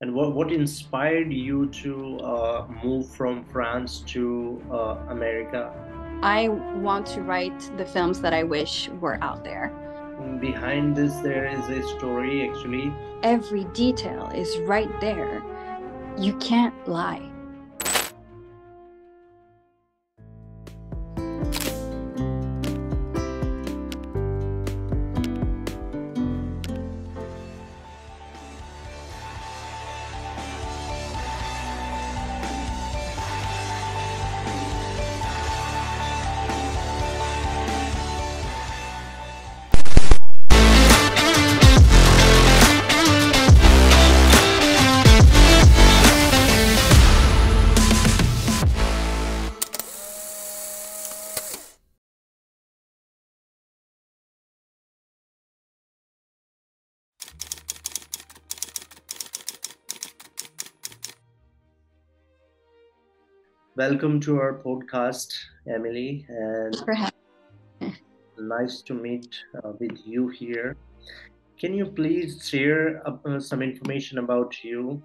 And what inspired you to move from France to America? I want to write the films that I wish were out there. Behind this, there is a story actually. Every detail is right there. You can't lie. Welcome to our podcast, Emily, and Perhaps. nice to meet with you here. Can you please share some information about you,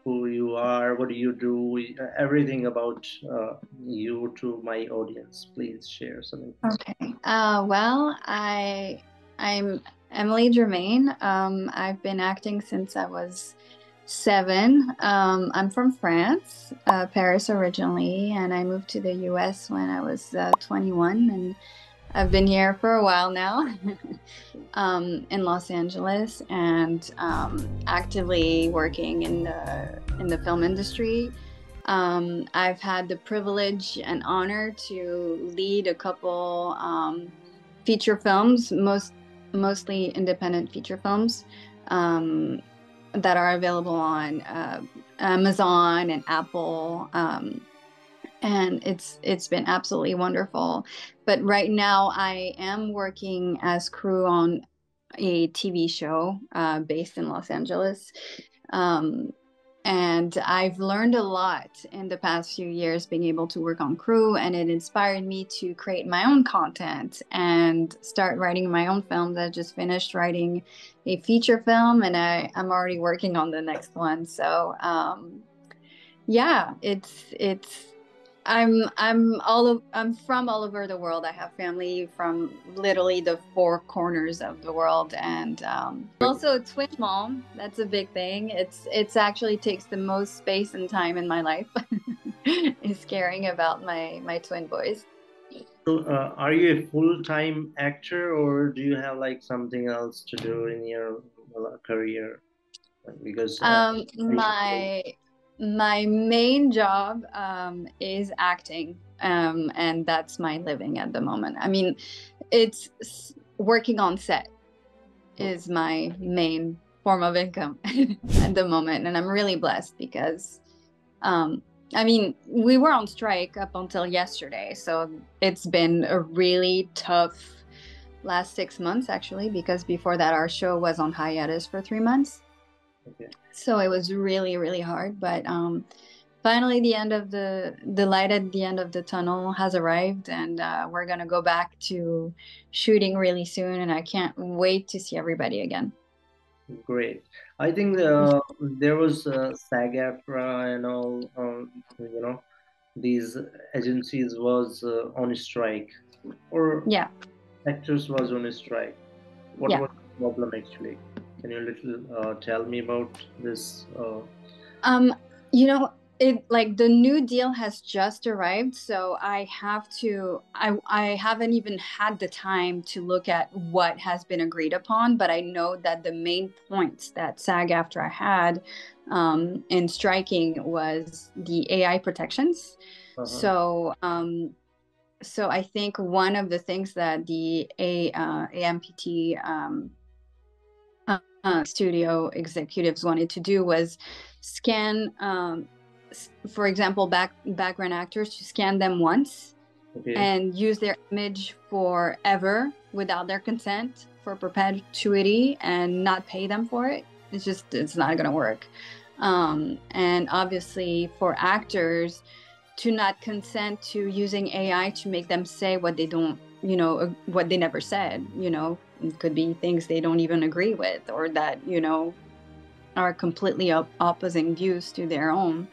who you are, what do you do, everything about you to my audience? Please share some information. Okay. I'm Emilie Germain. I've been acting since I was 7. I'm from France, Paris originally, and I moved to the US when I was 21, and I've been here for a while now, in Los Angeles, and actively working in the film industry. I've had the privilege and honor to lead a couple feature films, mostly independent feature films, that are available on Amazon and Apple. And it's been absolutely wonderful. But right now, I am working as crew on a TV show based in Los Angeles. Um, and I've learned a lot in the past few years being able to work on crew, and it inspired me to create my own content and start writing my own films. I just finished writing a feature film, and I'm already working on the next one. So yeah, it's I'm from all over the world. I have family from literally the 4 corners of the world, and also a twin mom. That's a big thing. It's actually takes the most space and time in my life is caring about my twin boys. So, are you a full-time actor, or do you have like something else to do in your career? Because Um, I, my my main job is acting, and that's my living at the moment. I mean, working on set is my main form of income at the moment, and I'm really blessed because, I mean, we were on strike up until yesterday, so it's been a really tough last 6 months actually, because before that our show was on hiatus for 3 months. okay. So it was really, really hard. But finally, the light at the end of the tunnel has arrived, and we're gonna go back to shooting really soon. And I can't wait to see everybody again. Great. I think there was SAG-AFTRA and all, these agencies was on a strike, or Yeah, actors was on a strike. What yeah. was the problem actually? Can you little tell me about this? Um, you know, it like the new deal has just arrived, so I haven't even had the time to look at what has been agreed upon, but I know that the main points that SAG-AFTRA had in striking was the AI protections. Uh-huh. So so I think one of the things that the AMPT studio executives wanted to do was scan, for example, background actors, to scan them once Okay. and use their image forever without their consent for perpetuity and not pay them for it. It's not going to work. And obviously, for actors to not consent to using AI to make them say what they don't, what they never said, it could be things they don't even agree with, or that, are completely opposing views to their own,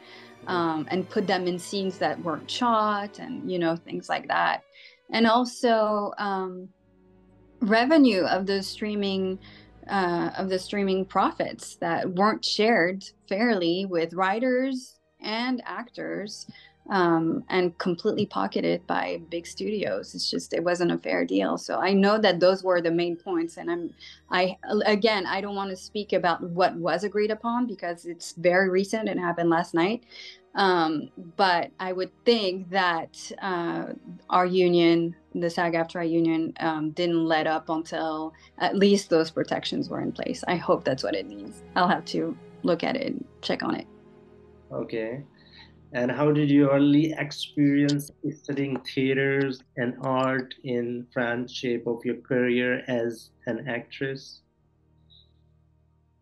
Mm. and put them in scenes that weren't shot, and things like that. And also, revenue of the streaming profits that weren't shared fairly with writers and actors, and completely pocketed by big studios. It wasn't a fair deal. So I know that those were the main points. And I again, I don't want to speak about what was agreed upon because it's very recent and happened last night. But I would think that our union, the SAG-AFTRA union, didn't let up until at least those protections were in place. I hope that's what it means. I'll have to look at it, check on it. Okay. And how did you early experience studying theaters and art in France shape of your career as an actress?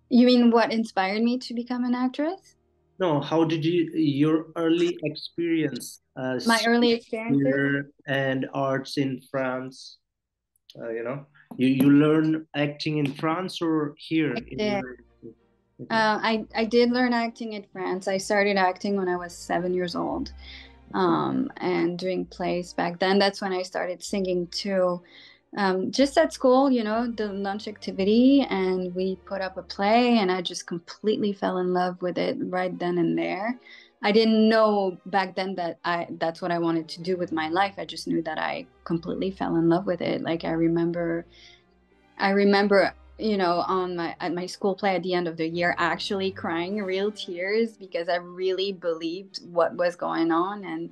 You mean what inspired me to become an actress? No, how did your early experience My early experiences? theater and arts in France? You know, you learn acting in France or here I in did. United States? Okay. I did learn acting in France. I started acting when I was 7 years old, and doing plays back then. That's when I started singing too. Just at school, the lunch activity, and we put up a play, and I just completely fell in love with it right then and there. I didn't know back then that that's what I wanted to do with my life. I just knew that I completely fell in love with it. Like I remember, on my at my school play at the end of the year, actually crying real tears because I really believed what was going on, and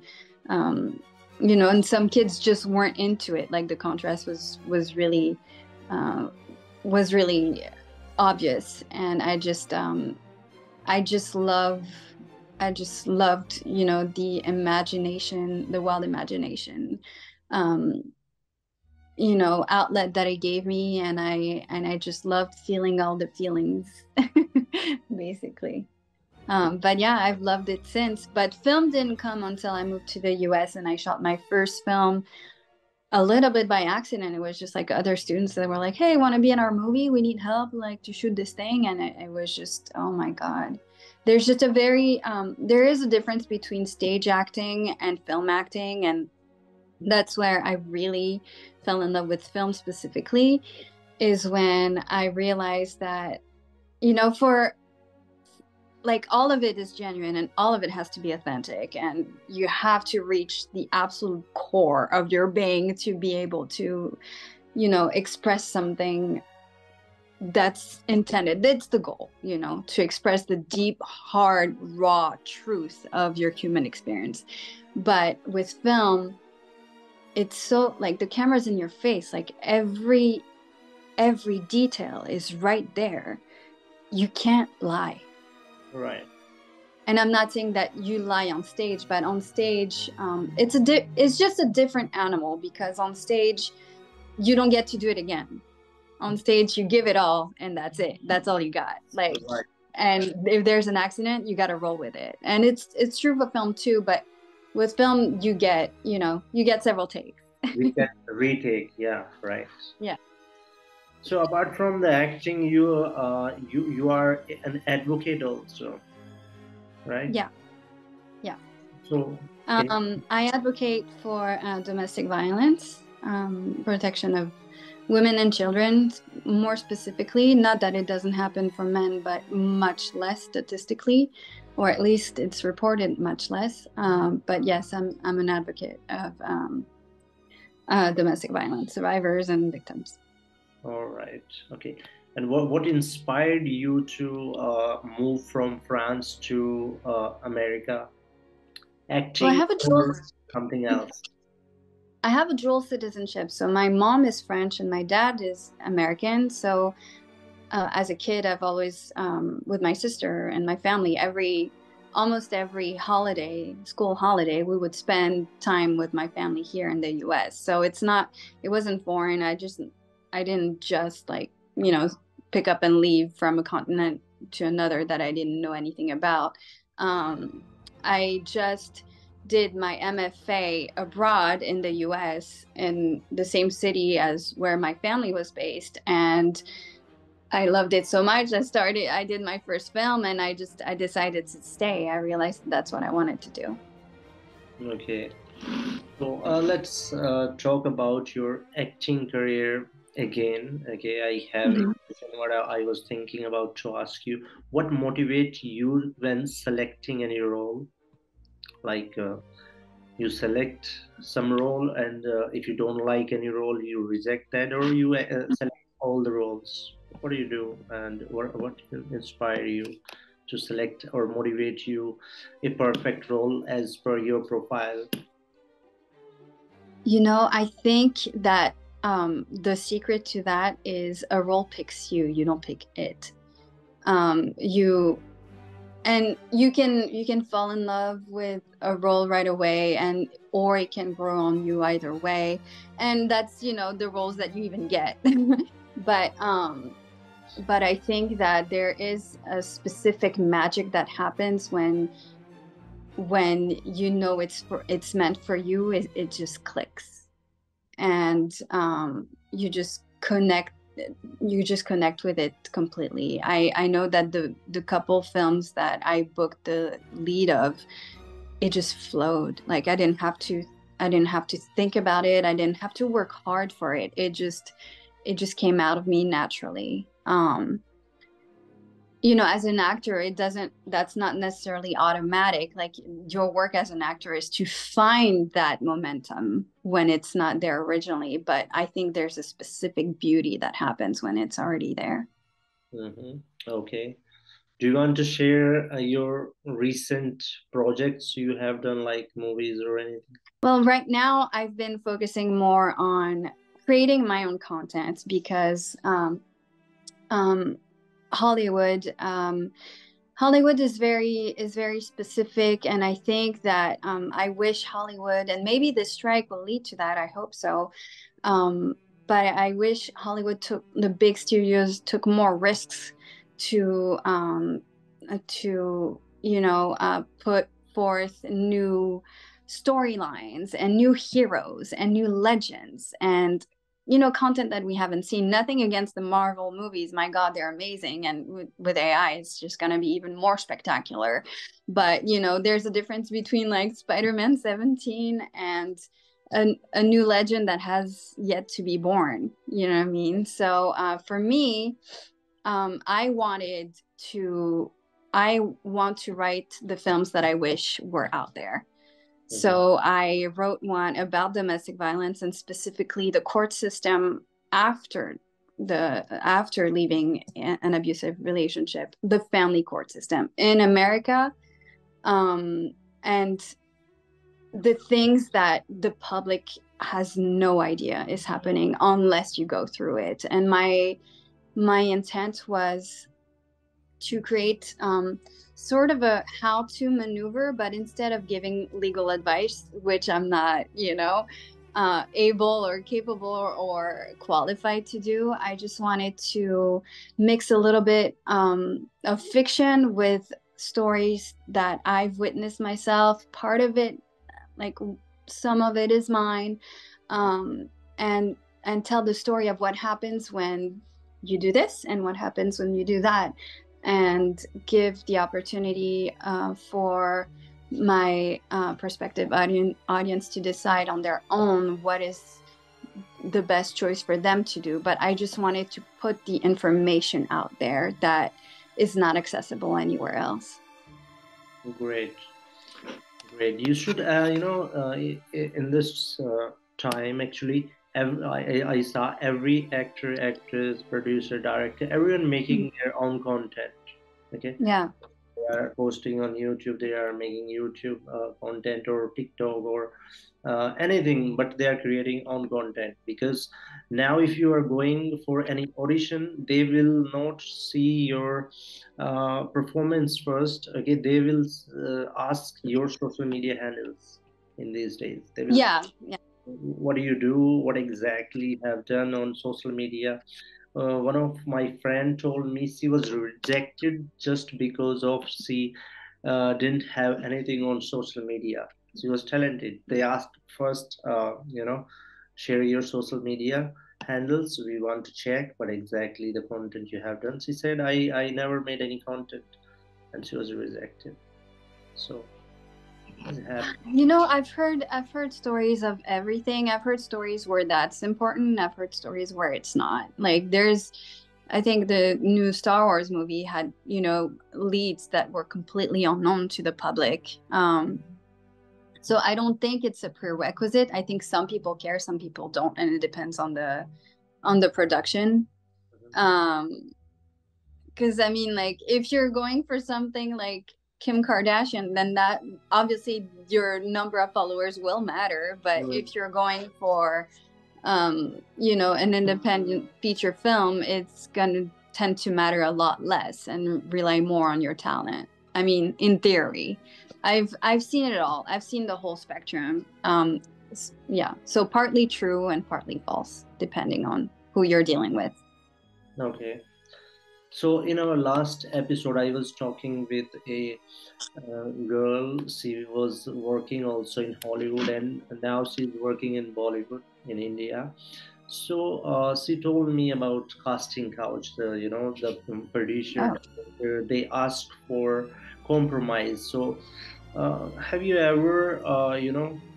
and some kids just weren't into it. Like the contrast uh, was really obvious, and I just love. I just loved, the imagination, the wild imagination, um, outlet that it gave me, and I just loved feeling all the feelings, basically. But yeah, I've loved it since. But film didn't come until I moved to the US, and I shot my first film a little bit by accident. It was just like other students that were like, "Hey, want to be in our movie? We need help, like to shoot this thing." And it was just, oh my God. There is a difference between stage acting and film acting, and that's where I really fell in love with film specifically, is when I realized that, for like all of it is genuine and all of it has to be authentic, and you have to reach the absolute core of your being to be able to, express something that's intended. That's the goal, to express the deep, hard, raw truth of your human experience. But with film, it's so like the camera's in your face, like every detail is right there. You can't lie. Right. And I'm not saying that you lie on stage, but on stage, it's just a different animal, because on stage you don't get to do it again. On stage you give it all, and that's it. That's all you got. Like, Right. and if there's an accident, you got to roll with it. And it's true for film too, but with film you get several takes. We can retake. Yeah. Right. Yeah. So apart from the acting, you are an advocate also, right? Yeah. Yeah. So can I advocate for domestic violence, protection of women and children, more specifically. Not that it doesn't happen for men, but much less statistically, or at least it's reported much less. But yes, I'm an advocate of domestic violence survivors and victims. all right. Okay. And what inspired you to move from France to America? Well, Acting or something else? I have a dual citizenship. So my mom is French and my dad is American. So as a kid, I've always, with my sister and my family, almost every holiday, school holiday, we would spend time with my family here in the US. So it wasn't foreign. I didn't just like, pick up and leave from a continent to another that I didn't know anything about. Um, I just did my MFA abroad in the US, in the same city as where my family was based. And I loved it so much. I did my first film and I decided to stay. I realized that's what I wanted to do. Okay. So let's talk about your acting career again. Okay, I have a Mhm. question what I was thinking about to ask you. What motivates you when selecting any role? Like you select some role, and if you don't like any role, you reject that, or you select all the roles. What do you do, and what inspire you to select or motivate you a perfect role as per your profile? I think that the secret to that is a role picks you. You don't pick it. You and you can fall in love with a role right away, and or it can grow on you either way, and that's the roles that you even get. but um but I think that there is a specific magic that happens when it's meant for you. It just clicks, and you just connect with it completely. I know that the couple films that I booked the lead of, it just flowed. Like I didn't have to think about it. I didn't have to work hard for it. It just came out of me naturally. As an actor, that's not necessarily automatic. Like, your work as an actor is to find that momentum when it's not there originally. But I think there's a specific beauty that happens when it's already there. Hmm. Okay. Do you want to share your recent projects you have done, like movies or anything? Well, right now I've been focusing more on creating my own content because um, Hollywood Hollywood is very specific, and I think that I wish Hollywood, and maybe this strike will lead to that. I hope so. Um, but I wish Hollywood took the big studios took more risks to put forth new storylines and new heroes and new legends and content that we haven't seen. Nothing against the Marvel movies. My God, they're amazing. And with AI, it's just going to be even more spectacular. But, there's a difference between like Spider-Man 17 and a new legend that has yet to be born. You know what I mean? So for me, I want to write the films that I wish were out there. Hmm. So I wrote one about domestic violence, and specifically the court system after after leaving an abusive relationship, the family court system in America, and the things that the public has no idea is happening unless you go through it. And my intent was to create sort of a how to maneuver, but instead of giving legal advice, which I'm not, able or capable or qualified to do, I just wanted to mix a little bit of fiction with stories that I've witnessed myself. Part of it, like some of it, is mine, um, and tell the story of what happens when you do this and what happens when you do that, and give the opportunity for my prospective audience to decide on their own what is the best choice for them to do. But I just wanted to put the information out there that is not accessible anywhere else. Great. Great. You should, in this time, actually, I saw every actor, actress, producer, director, everyone making their own content. Okay. Yeah. They are posting on YouTube, they are making YouTube content or TikTok or anything, but they are creating own content because now if you are going for any audition, they will not see your performance first. Okay, they will ask your social media handles in these days. They will, Yeah. Yeah. what do you do? What exactly have done on social media? One of my friend told me she was rejected just because of she didn't have anything on social media. She was talented. They asked first, share your social media handles. We want to check what exactly the content you have done. She said, I never made any content, and she was rejected. So it happened. You know, I've heard stories of everything. I've heard stories where that's important. I've heard stories where it's not. Like there's I think the new Star Wars movie had, you know, leads that were completely unknown to the public. So I don't think it's a prerequisite. I think some people care, some people don't, and it depends on the production. Um, because I mean, like, if you're going for something like Kim Kardashian, then that obviously your number of followers will matter. But Mm. if you're going for, you know, an independent feature film, it's gonna tend to matter a lot less and rely more on your talent. I mean, in theory, I've seen it all. I've seen the whole spectrum. Yeah, so partly true and partly false, depending on who you're dealing with. Okay. So in our last episode, I was talking with a girl. She was working also in Hollywood, and now she's working in Bollywood in India. So she told me about casting couch. The producer, Oh. they asked for compromise. So have you ever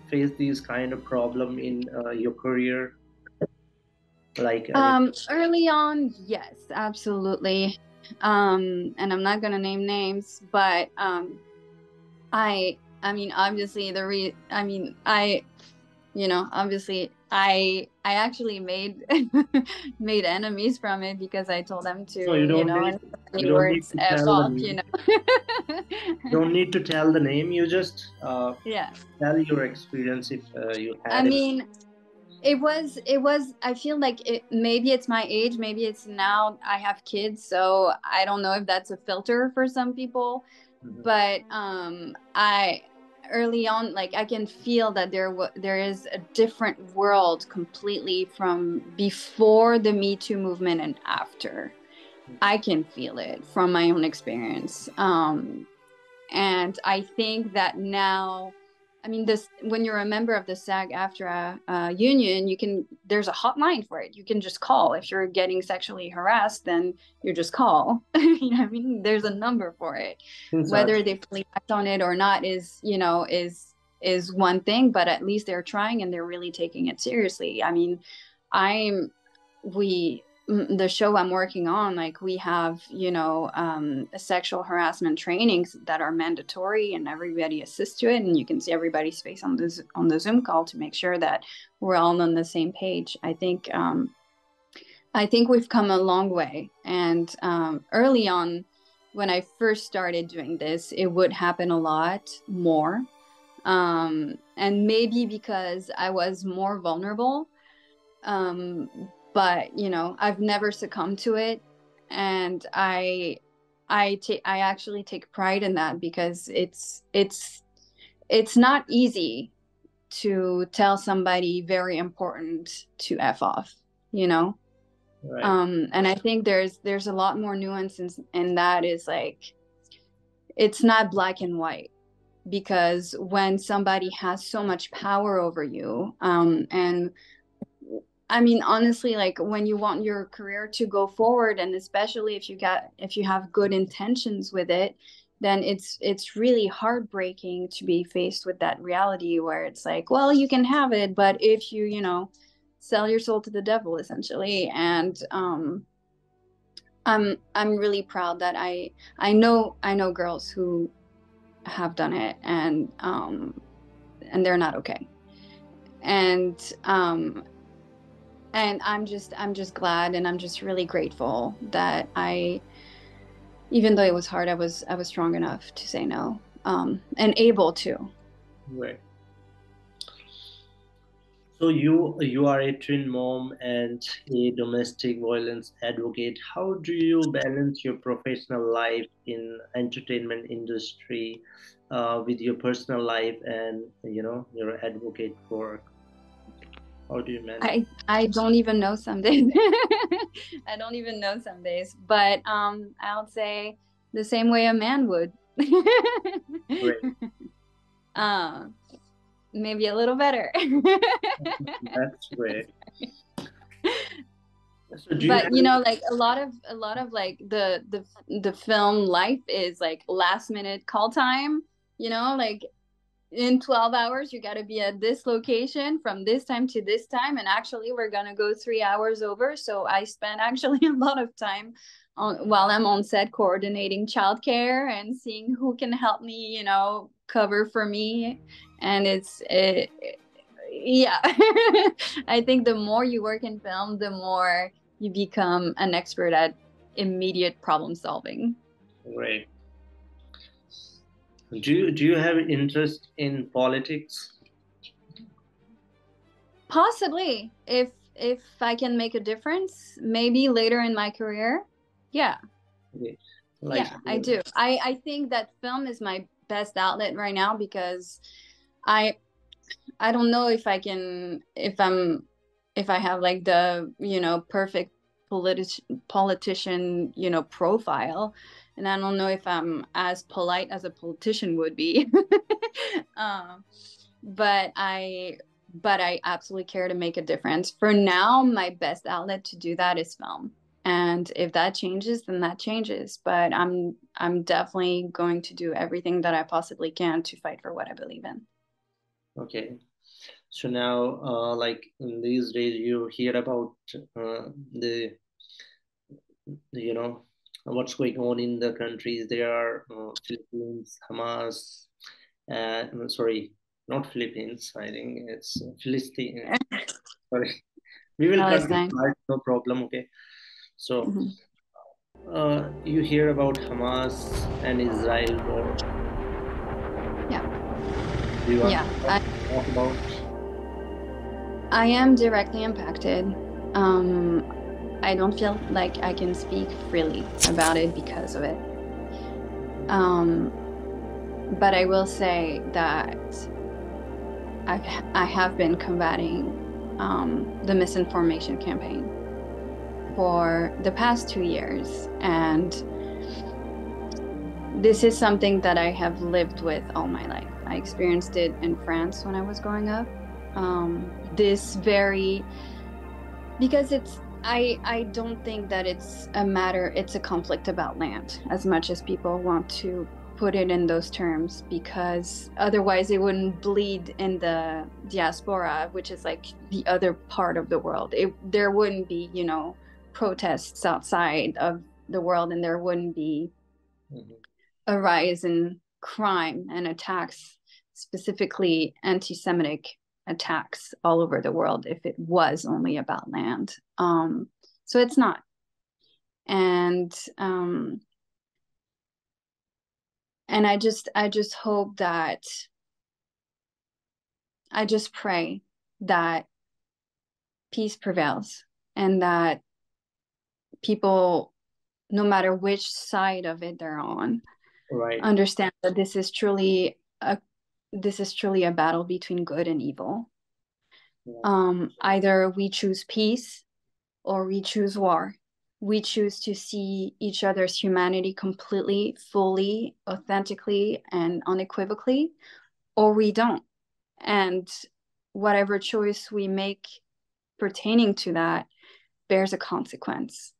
faced these kind of problem in your career? Like Early on, yes, absolutely. And I'm not gonna name names, but I mean, obviously I mean, you know, obviously I actually made made enemies from it because I told them no, you to, you don't know, need in so you many don't need words, to F tell the off, you name. You know. don't need to tell the name. You just Yeah. tell your experience if you I had it. mean, it was I feel like maybe it's my age, maybe it's now I have kids, so I don't know if that's a filter for some people, Mhm. but I early on, like, I can feel that there is a different world completely from before the Me Too movement and after. I can feel it from my own experience. And I think that now, I mean, this when you're a member of the SAG-AFTRA union, you can there's a hotline for it. You can just call if you're getting sexually harassed. Then you just call. You know what I mean? There's a number for it. Since Whether they fully act on it or not is, you know, is one thing, but at least they're trying and they're really taking it seriously. I mean, I'm we the show I'm working on, like, we have, you know, sexual harassment trainings that are mandatory, and everybody assists to it, and you can see everybody's face on the Zoom call to make sure that we're all on the same page. I think we've come a long way, and early on, when I first started doing this, it would happen a lot more, and maybe because I was more vulnerable. But you know, I've never succumbed to it, and I actually take pride in that because it's not easy to tell somebody very important to F off, you know. right. And I think there's a lot more nuance in that, is like, it's not black and white, because when somebody has so much power over you, and I mean, honestly, like, when you want your career to go forward, and especially if you have good intentions with it, then it's really heartbreaking to be faced with that reality where it's like, well, you can have it, but if you, you know, sell your soul to the devil, essentially. And I'm really proud that I know girls who have done it, and they're not okay. And I'm just glad, and I'm just really grateful that even though it was hard, I was strong enough to say no, and able to. Right. So you are a twin mom and a domestic violence advocate. How do you balance your professional life in entertainment industry with your personal life and your advocate work? How do you manage? I don't even know some days. I don't even know some days, but I'll say the same way a man would. Great. uh, Maybe a little better. That's great. So do you But have? you know, like a lot of like the film life is like last minute call time, you know, like in 12 hours you got to be at this location from this time to this time, and actually we're going to go 3 hours over. So I spend actually a lot of time on while I'm on set coordinating childcare and seeing who can help me, you know, cover for me. And yeah. I think the more you work in film, the more you become an expert at immediate problem solving. Right. Do you have interest in politics? Possibly, if I can make a difference, maybe later in my career. Yeah. Okay. Like, Yeah, I do. I think that film is my best outlet right now because I I don't know if I can if I have like the, you know, perfect politician, you know, profile, and I don't know if I'm as polite as a politician would be. um, but I absolutely care to make a difference. For now, my best outlet to do that is film. And if that changes, then that changes. But I'm definitely going to do everything that I possibly can to fight for what I believe in. okay. So now, like in these days, you hear about the you know what's going on in the countries. There are Philippines, Hamas, sorry, not Philippines. I think it's Philistine. Sorry, we will cut this Palestine. part. No problem. Okay. So Mhm. you hear about Hamas and Israel war. Yeah. Do you want Yeah. to talk about? I am directly impacted. Um, I don't feel like I can speak freely about it because of it. Um, but I will say that I have been combating the misinformation campaign for the past 2 years. And this is something that I have lived with all my life. I experienced it in France when I was growing up. This very, because I don't think that it's a conflict about land as much as people want to put it in those terms, because otherwise it wouldn't bleed in the diaspora, which is like the other part of the world. There wouldn't be, you know, protests outside of the world, and there wouldn't be Mhm. a rise in crime and attacks, specifically anti-Semitic attacks all over the world, if it was only about land. So it's not. And and I just hope that I just pray that peace prevails, and that people, no matter which side of it they're on, Right. understand that this is truly a battle between good and evil. Yeah. Either we choose peace or we choose war. We choose to see each other's humanity completely, fully, authentically, and unequivocally, or we don't. And whatever choice we make pertaining to that bears a consequence.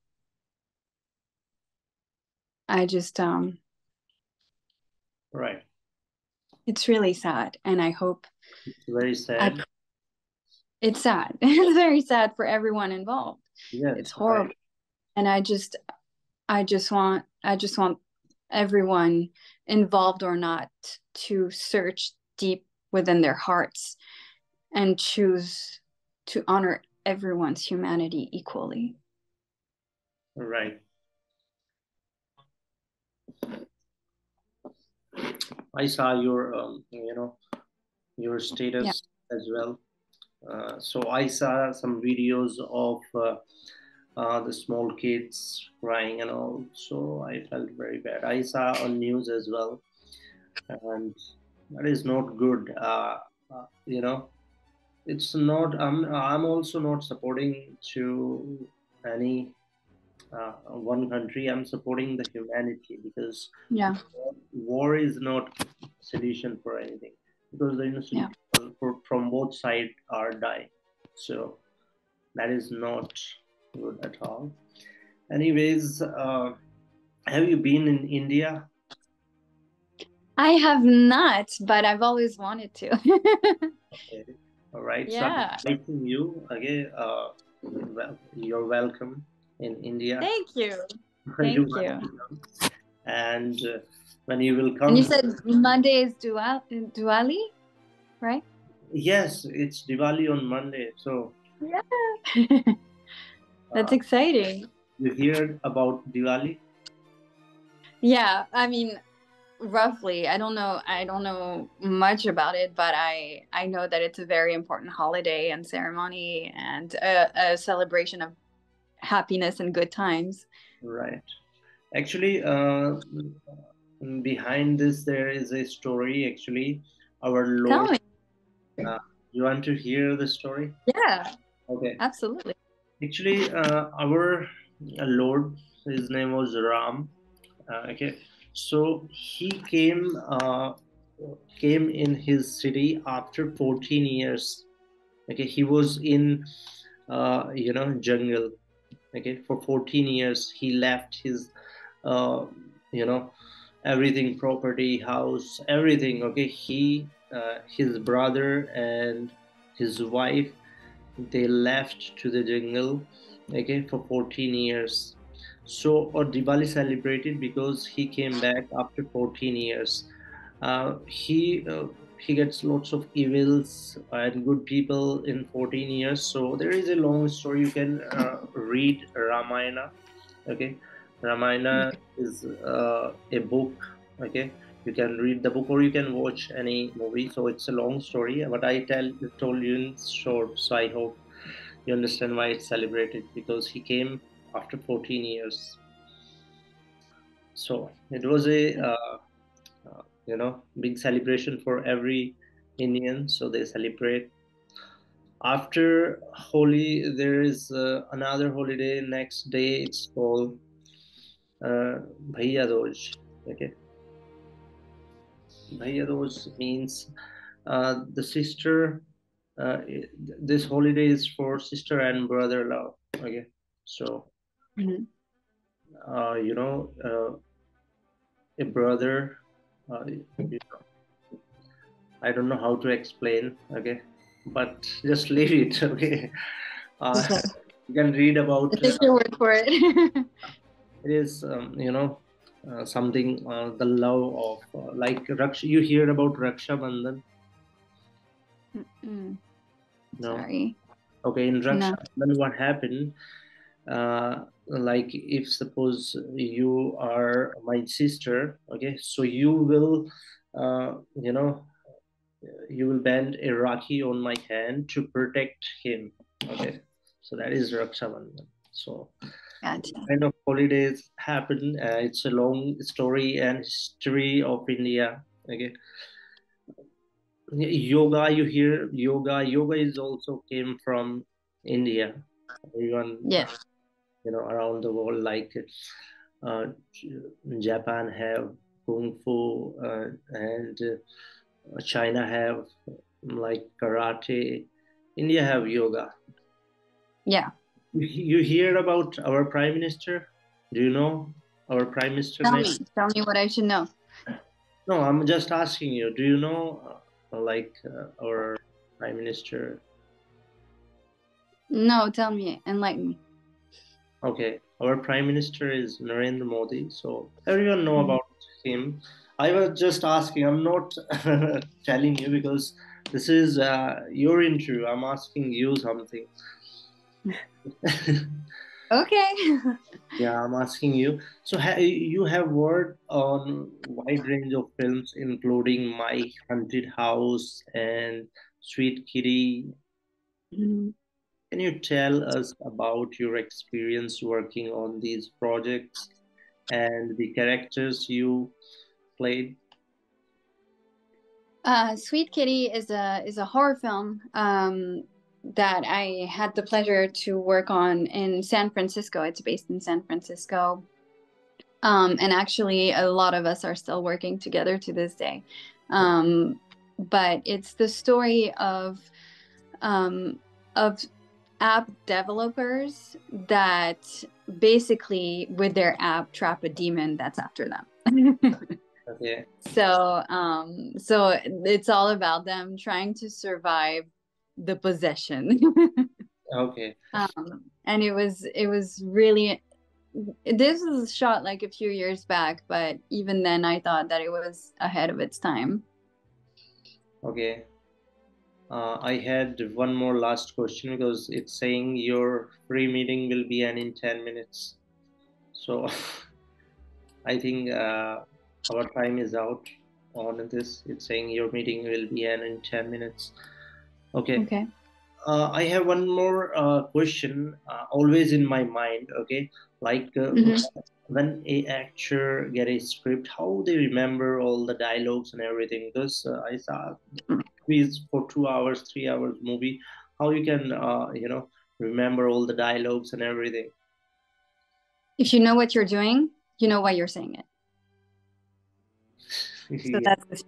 I just, Right. it's really sad. And I hope, It's very I, sad. it's sad. It's very sad for everyone involved. It's Yes. Right. horrible. And I just want everyone, involved or not, to search deep within their hearts and choose to honor everyone's humanity equally. Right. I saw your your Yeah. status as well. So I saw some videos of the small kids crying and all. So I felt very bad. I saw on news as well, and that is not good. It's not. I'm also not supporting to any one country. I'm supporting the humanity because Yeah. war is not solution for anything because the innocent Yeah. people from both sides are dying. So that is not. good at all. Anyways, have you been in India? I have not, but I've always wanted to. Okay. All right. So I'm Yeah. inviting you again. You're welcome in India. Thank you. You Thank must you. be come. And when you will And you come, said Monday is Diwali, right? yes, it's Diwali on Monday. So Yeah. That's uh, exciting. you heard about Diwali, Yeah, I mean, roughly. I don't know much about it, but I know that it's a very important holiday and ceremony and a celebration of happiness and good times. right? Actually, behind this there is a story. Actually, our Tell Lord. me. Uh, you want to hear the story? Yeah, Okay. absolutely. Actually, our Lord, his name was Ram. Okay, so he came in his city after 14 years. Okay, he was in jungle. Okay, for 14 years he left his uh, you know everything, property, house, everything. Okay, he his brother and his wife, they left to the jungle, okay, for 14 years. So or Diwali celebrated because he came back after 14 years. He gets lots of evils and good people in 14 years. So there is a long story. You can read Ramayana. Okay, Ramayana is a book. Okay, you can read the book or you can watch any movie. So it's a long story, but I told you in short. So I hope you understand why it's celebrated, because he came after 14 years. So it was a big celebration for every Indian. So they celebrate. After Holi, there is another holiday. Next day, it's called Bhaiya Doj. Okay, Bhaiya Doj means the sister. This holiday is for sister and brother love. Okay, so Mhm. you know, a brother. I don't know how to explain. Okay, but just leave it. Okay, uh, Okay. you can read I about. take your word for it. It is something, the love of like Raksha. You hear about Raksha Bandhan? Mm, No. sorry. Okay, in Raksha No. Bandhan, what happened? Like if suppose you are my sister, okay, so you know, you will bend a Rakhi on my hand to protect him. Okay, so that is Raksha Bandhan. So Gotcha. kind of holidays happen. It's a long story and history of India. Okay, yoga. You hear yoga? Yoga is also came from India. Everyone, Yeah. around the world, like uh, Japan have kung fu, and China have like karate. India have yoga. Yeah. You hear about our prime minister? Do you know our prime minister Tell name? me. Tell me what I should know. No, I'm just asking you. Do you know our prime minister? No, tell me. Enlighten me. Okay, our prime minister is Narendra Modi. So everyone know Mhm. about him. I was just asking. I'm not telling you because this is your interview. I'm asking you something. Okay. Yeah, I'm asking you. So you have worked on wide range of films, including My Haunted House and Sweet Kitty. Mhm. Can you tell us about your experience working on these projects and the characters you played? Sweet Kitty is a horror film that I had the pleasure to work on in San Francisco. It's based in San Francisco. And actually, a lot of us are still working together to this day. But it's the story um, of app developers that basically with their app trap a demon that's after them. Okay. So it's all about them trying to survive the possession. Okay. And it was really, this was shot like a few years back, but even then I thought that it was ahead of its time. Okay. I had one more last question because it's saying your free meeting will be an in 10 minutes. So I think our time is out on this. It's saying your meeting will be an in 10 minutes. Okay. Okay. I have one more question always in my mind. Okay, like Hmm. when a actor get a script, how they remember all the dialogues and everything. Because I saw movies for 2 hours, 3 hours movie, how you can remember all the dialogues and everything. If you know what you're doing, you know why you're saying it. So Yeah. that's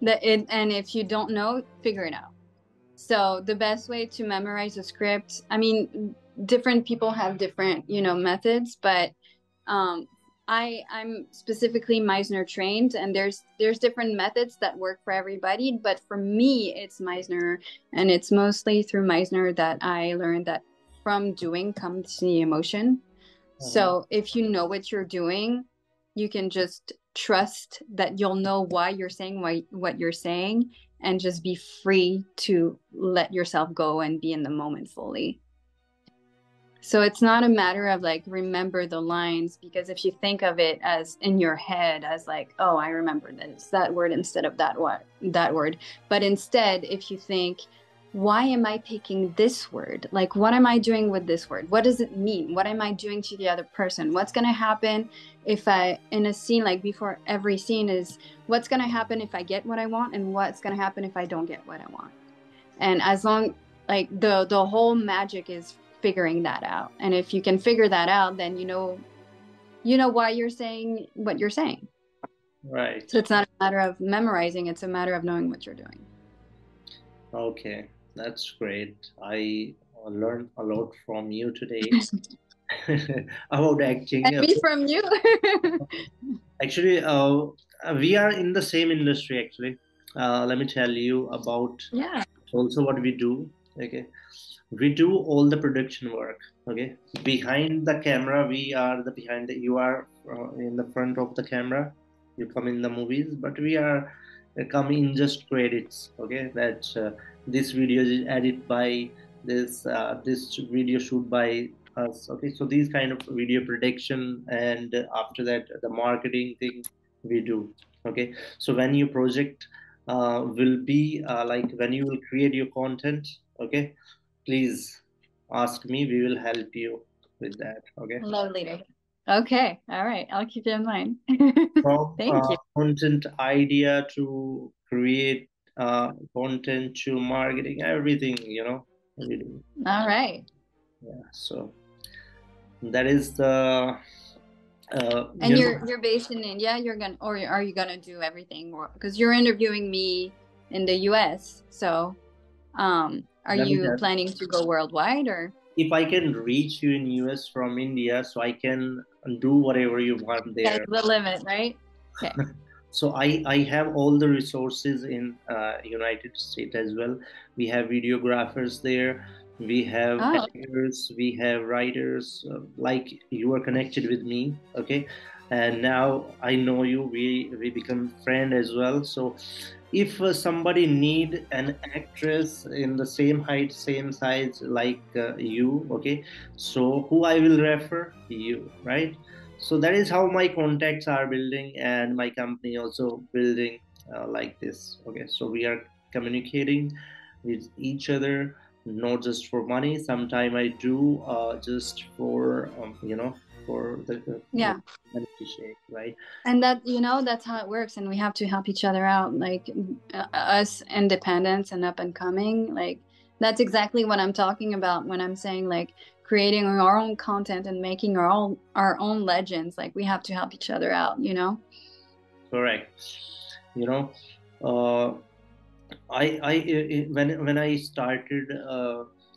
the and if you don't know, figure it out. So the best way to memorize a script, I mean, different people have different, methods, but um, I'm specifically Meisner trained, and there's different methods that work for everybody. But for me, it's Meisner, and it's mostly through Meisner that I learned that from doing comes the emotion. Uh-huh. So if you know what you're doing, you can just trust that you'll know why you're saying what you're saying, and just be free to let yourself go and be in the moment fully. So it's not a matter of like remember the lines, because if you think of it as in your head as like, oh, I remember this that word instead of that word, but instead if you think, why am I picking this word? Like, what am I doing with this word? What does it mean? What am I doing to the other person? What's going to happen if I, in a scene, like before every scene is, what's going to happen if I get what I want, and what's going to happen if I don't get what I want? And as long, like, the whole magic is figuring that out. And if you can figure that out, then you know why you're saying what you're saying. Right. So it's not a matter of memorizing, it's a matter of knowing what you're doing. Okay, that's great. I learned a lot from you today about And acting. me from you. Actually, we are in the same industry. Actually, let me tell you about Yeah. also what we do. Okay, we do all the production work. Okay, behind the camera, we are the behind the. You are in the front of the camera. You come in the movies, but we are come in just credits. Okay, that this video is edited by this video shoot by us. Okay, so these kind of video production, and after that the marketing thing we do. Okay, so when your project will be like when you will create your content. Okay, please ask me, we will help you with that. Okay, Lovely to hear. Okay. All right. I'll keep you in mind. from Thank you. content idea to create content to marketing, everything, we do. All right. Yeah, so that is the And you're based in India. You're gonna, or are you gonna do everything? Because you're interviewing me in the U.S. So, are let me you tell, planning to go worldwide or? if I can reach you in US from India, so I can do whatever you want That's there. the limit, right? Okay. So I have all the resources in United States as well. We have videographers there, we have Oh, editors, we have writers. Like you are connected with me, okay, and now I know you. We become friend as well. So if somebody need an actress in the same height, same size like you, okay, so who I will refer? You, right? So that is how my contacts are building, and my company also building like this. Okay, so we are communicating with each other, not just for money. Sometime I do just for for the yeah. beneficiary, right? And that's how it works. And we have to help each other out. Like, us independents and up and coming. Like, that's exactly what I'm talking about when I'm saying like creating our own content and making our own legends. Like, we have to help each other out. Correct. You know, uh, when I started.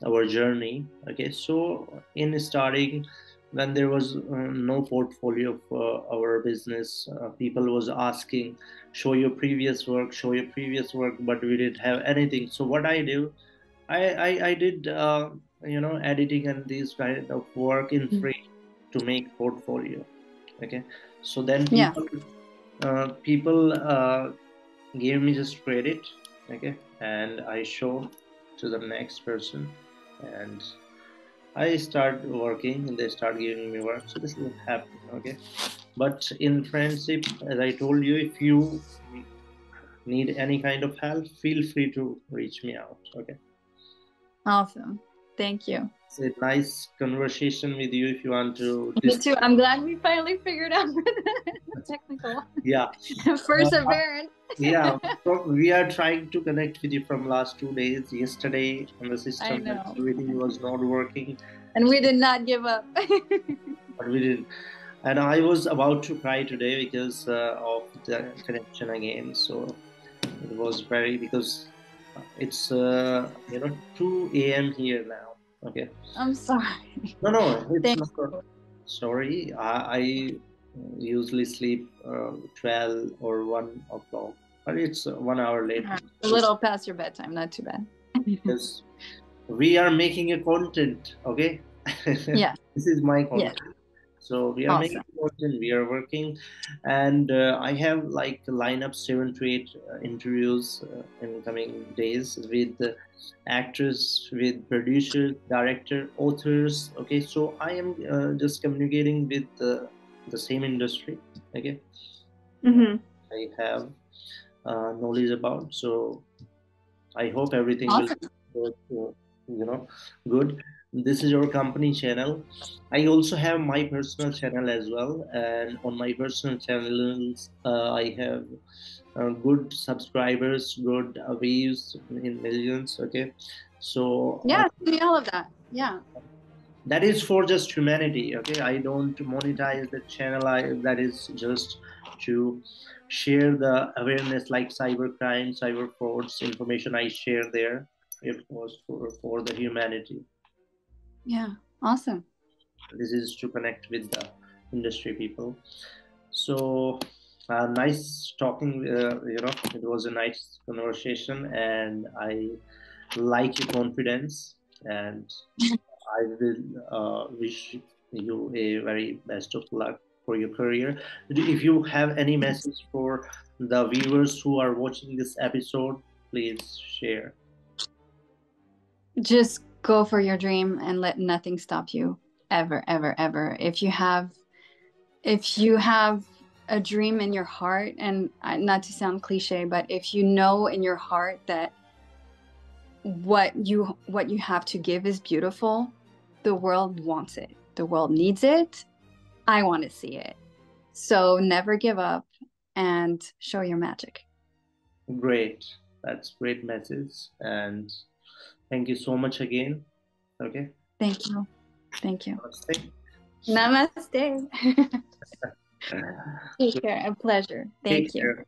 our journey. Okay, so in starting, when there was no portfolio for our business, people was asking, show your previous work, show your previous work, but we didn't have anything. So what I do, I did editing and this kind of work in Mm. free to make portfolio. Okay, so then Yeah. people gave me just credit. Okay, and I show to the next person, and I start working and they start giving me work. So this will happen. Okay, but in friendship, as I told you, if you need any kind of help, feel free to reach me out. Okay, Awesome. Thank you. it's a nice conversation with you. If you want to Me discuss, too. I'm glad we finally figured out the technical yeah. Uh, perseverance. Yeah, so we are trying to connect with you from last 2 days. Yesterday, on the I system, know. everything was not working, And we did not give up. but we didn't. And I was about to cry today because of the connection again. So it was very because it's 2 a.m. here now. Okay. I'm sorry. No, no, it's Thank not. you. Sorry, I usually sleep 12 or 1 o'clock, but it's 1 hour late. A little past your bedtime, not too bad. Because we are making a content, okay? Yeah. This is my Yes. content. So we are making Awesome. content, we are working, and I have like line up 7 to 8 interviews in coming days with actors, with producers, director, authors. Okay, so I am just communicating with the same industry. Okay, Hmm. I have knowledge about. So I hope everything will Awesome. work, good. This is your company channel. I also have my personal channel as well, and on my personal channels, I have good subscribers, good views in millions. Okay, so Yeah, see all of that. Yeah. that is for just humanity. Okay, I don't monetize the channel. That is just to share the awareness, like cyber crime, cyber frauds information I share there. It was for the humanity. Yeah. Awesome. This is to connect with the industry people. So nice talking. It was a nice conversation, and I like your confidence, and I will wish you a very best of luck for your career. If you have any message for the viewers who are watching this episode, please share. Just go for your dream and let nothing stop you. Ever, ever, ever. If you have a dream in your heart, and not to sound cliche, but if you know in your heart that what you have to give is beautiful, the world wants it. The world needs it. I want to see it. So never give up and show your magic. Great. That's great message. And thank you so much again. Okay. Thank you. Thank you. Namaste. Namaste. Take So care. A pleasure. take Thank you. care.